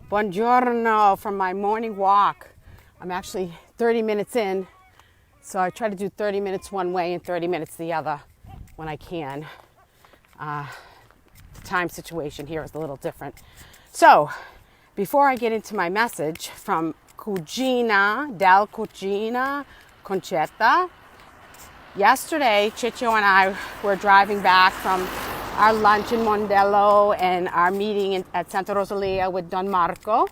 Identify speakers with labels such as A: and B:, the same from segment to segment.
A: Buongiorno from my morning walk. I'm actually 30 minutes in, so I try to do 30 minutes one way and 30 minutes the other when I can. The time situation here is a little different. So, before I get into my message from Cousin Concetta, yesterday Ciccio and I were driving back from our lunch in Mondello and our meeting at Santa Rosalia with Don Marco.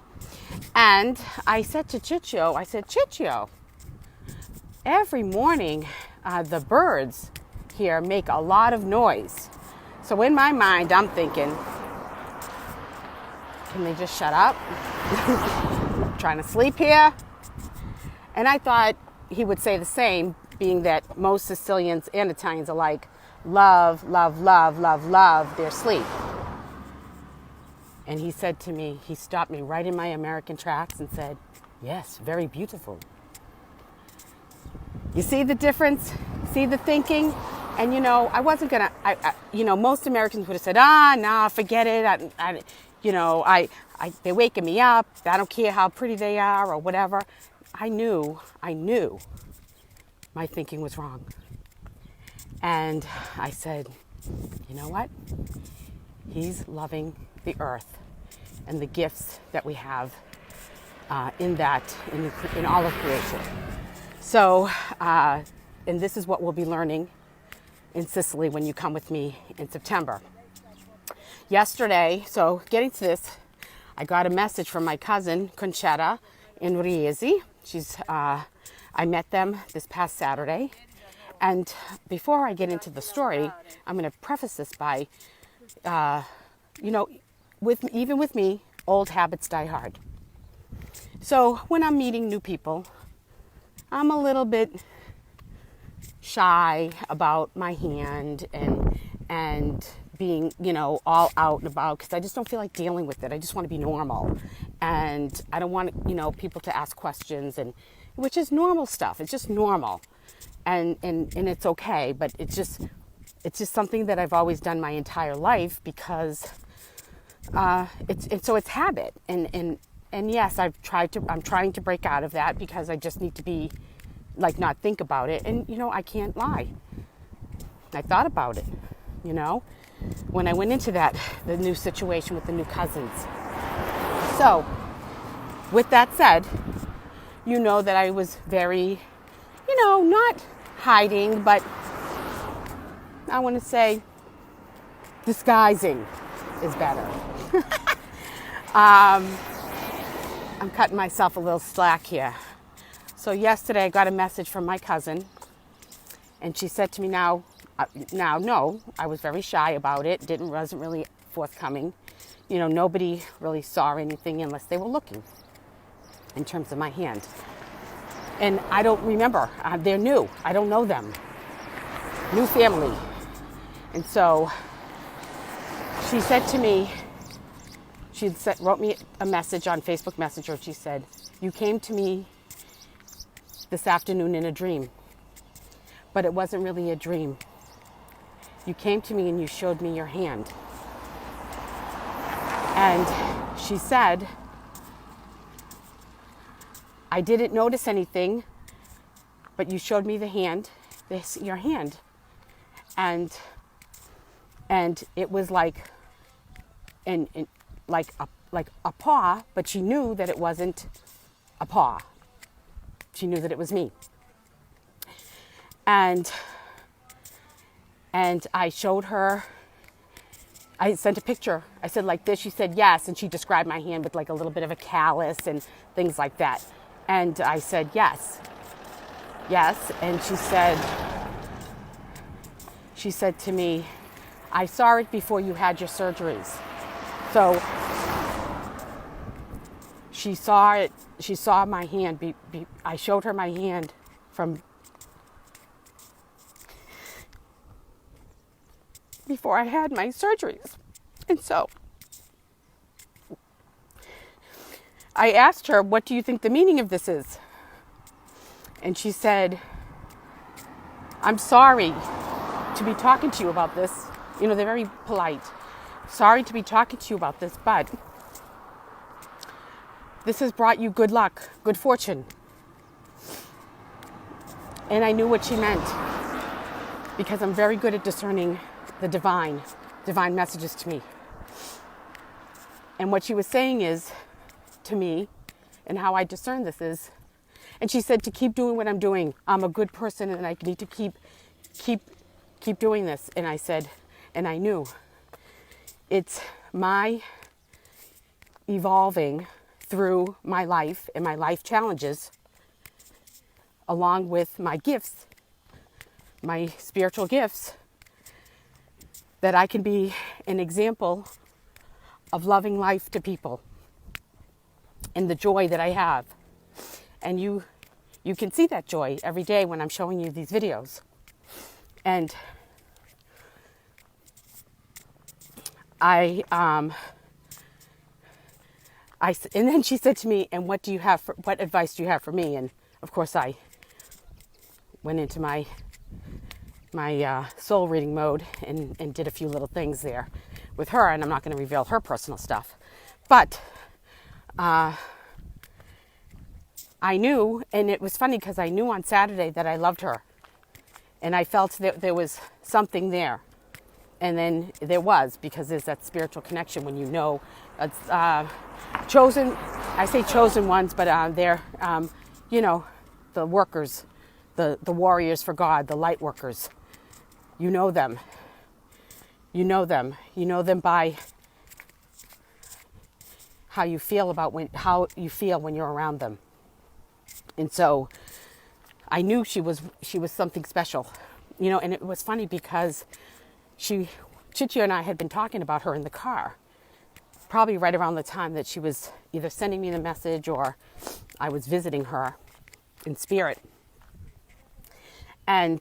A: And I said to Ciccio, Ciccio, every morning the birds here make a lot of noise. So in my mind, I'm thinking, can they just shut up? I'm trying to sleep here. And I thought he would say the same, being that most Sicilians and Italians alike love their sleep. And he said to me, he stopped me right in my American tracks and said, yes, very beautiful. You see the difference? See the thinking? And I wasn't gonna, most Americans would have said, nah, forget it. They're waking me up. I don't care how pretty they are or whatever. I knew my thinking was wrong. And I said, you know what? He's loving the earth and the gifts that we have in all of creation. So, and this is what we'll be learning in Sicily when you come with me in September. Yesterday, so getting to this, I got a message from my cousin Concetta in Riesi. I met them this past Saturday. And before I get into the story, I'm going to preface this by, even with me, old habits die hard. So when I'm meeting new people, I'm a little bit shy about my hand and being, all out and about, because I just don't feel like dealing with it. I just want to be normal. And I don't want, people to ask questions, which is normal stuff. It's just normal. And it's okay, but it's just something that I've always done my entire life because it's habit. And yes, I'm trying to break out of that because I just need to be not think about it. And I can't lie. I thought about it, when I went into the new situation with the new cousins. So with that said, that I was very, not hiding, but I want to say disguising is better. I'm cutting myself a little slack here. So yesterday I got a message from my cousin, and she said to me, no, I was very shy about it. Wasn't really forthcoming. Nobody really saw anything unless they were looking in terms of my hand. And I don't remember. They're new. I don't know them. New family. And so she said to me, wrote me a message on Facebook Messenger. She said, you came to me this afternoon in a dream, but it wasn't really a dream. You came to me and you showed me your hand. And she said, I didn't notice anything, but you showed me the hand, your hand. And it was like a paw, but she knew that it wasn't a paw. She knew that it was me. And I showed her, I sent a picture. I said like this, she said yes, and she described my hand with a little bit of a callus and things like that. And I said, yes. And she said to me, I saw it before you had your surgeries. So she saw my hand. I showed her my hand from before I had my surgeries. And so I asked her, what do you think the meaning of this is? And she said, I'm sorry to be talking to you about this. They're very polite. Sorry to be talking to you about this, but This has brought you good luck, good fortune. And I knew what she meant because I'm very good at discerning the divine messages to me. And what she was saying is to me, and how I discern this is, and she said to keep doing what I'm doing. I'm a good person and I need to keep doing this. And I said, and I knew it's my evolving through my life and my life challenges, along with my gifts, my spiritual gifts, that I can be an example of loving life to people and the joy that I have. And you can see that joy every day when I'm showing you these videos. And and then she said to me, and what advice do you have for me? And of course I went into my soul reading mode and did a few little things there with her, and I'm not going to reveal her personal stuff. But I knew, and it was funny because I knew on Saturday that I loved her. And I felt that there was something there. And then there was, because there's that spiritual connection when you know it's chosen, I say chosen ones, but they're, the workers, the warriors for God, the light workers. You know them. You know them. You know them by how you feel when you're around them. And so I knew she was something special, and it was funny because Chichi and I had been talking about her in the car, probably right around the time that she was either sending me the message or I was visiting her in spirit. And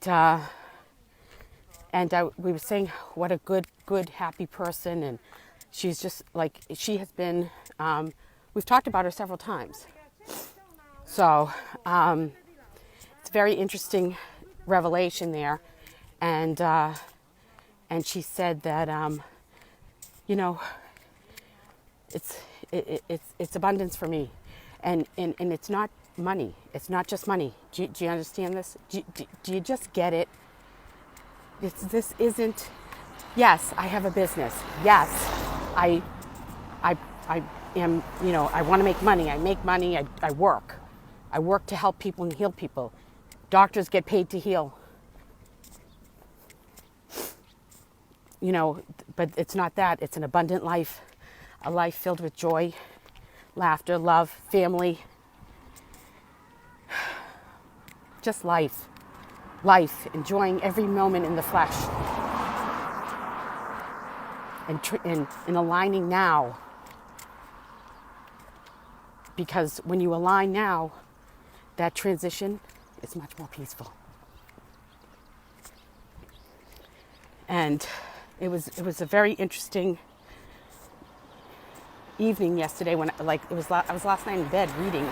A: we were saying what a good, happy person. And she's just like, she has been, we've talked about her several times. So it's a very interesting revelation there. And she said that, it's abundance for me. And it's not money. It's not just money. Do you understand this? Do you just get it? This isn't, yes, I have a business. Yes, I am, I want to make money. I make money. I work. I work to help people and heal people. Doctors get paid to heal. But it's not that. It's an abundant life, a life filled with joy, laughter, love, family. Just life, enjoying every moment in the flesh, and aligning now. Because when you align now, that transition is much more peaceful. And it was a very interesting evening yesterday when I was last night in bed reading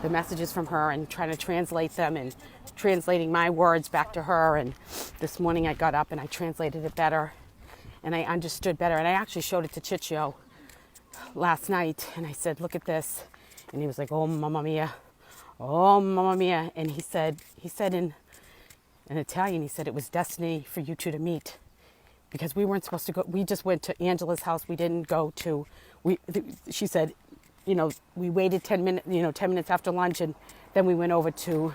A: the messages from her and trying to translate them and translating my words back to her. And this morning I got up and I translated it better and I understood better. And I actually showed it to Ciccio last night and I said, look at this. And he was like, oh, mamma mia. Oh, mamma mia. And he said in Italian, he said it was destiny for you two to meet, because we weren't supposed to go. We just went to Angela's house. We didn't go to, she said, we waited 10 minutes after lunch, and then we went over to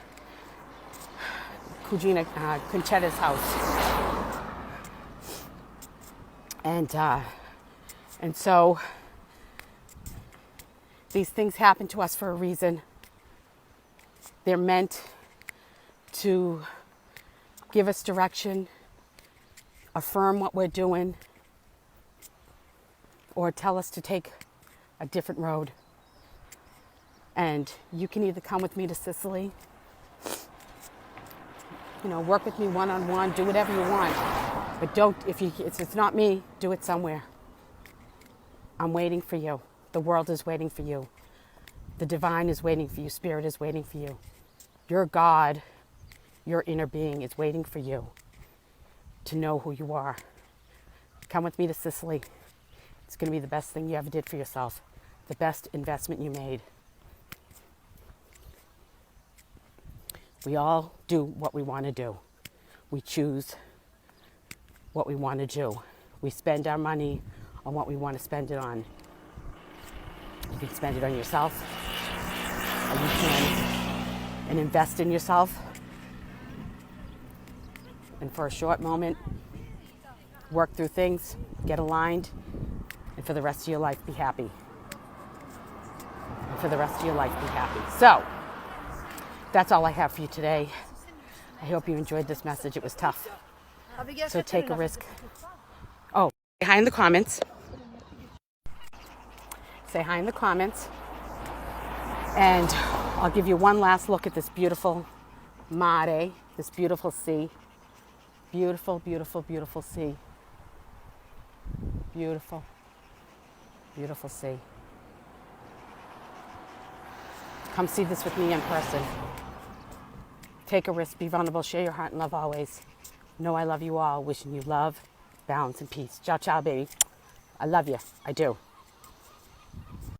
A: Cousin Concetta's house. And so these things happen to us for a reason. They're meant to give us direction, affirm what we're doing, or tell us to take a different road. And you can either come with me to Sicily, work with me one-on-one, do whatever you want. But don't, if it's not me, do it somewhere. I'm waiting for you. The world is waiting for you. The divine is waiting for you. Spirit is waiting for you. Your God, your inner being is waiting for you to know who you are. Come with me to Sicily. It's going to be the best thing you ever did for yourself. the best investment you made. We all do what we want to do. We choose what we want to do. We spend our money on what we want to spend it on. You can spend it on yourself, or you can invest in yourself. And for a short moment, work through things, get aligned, and for the rest of your life, be happy. And for the rest of your life, be happy. So, that's all I have for you today. I hope you enjoyed this message. It was tough. So take a risk. Oh, say hi in the comments. Say hi in the comments. And I'll give you one last look at this beautiful mare, this beautiful sea. Beautiful, beautiful, beautiful sea. Beautiful, beautiful sea. Come see this with me in person. Take a risk, be vulnerable, share your heart and love always. Know I love you all. Wishing you love, balance, and peace. Ciao, ciao, baby. I love you. I do.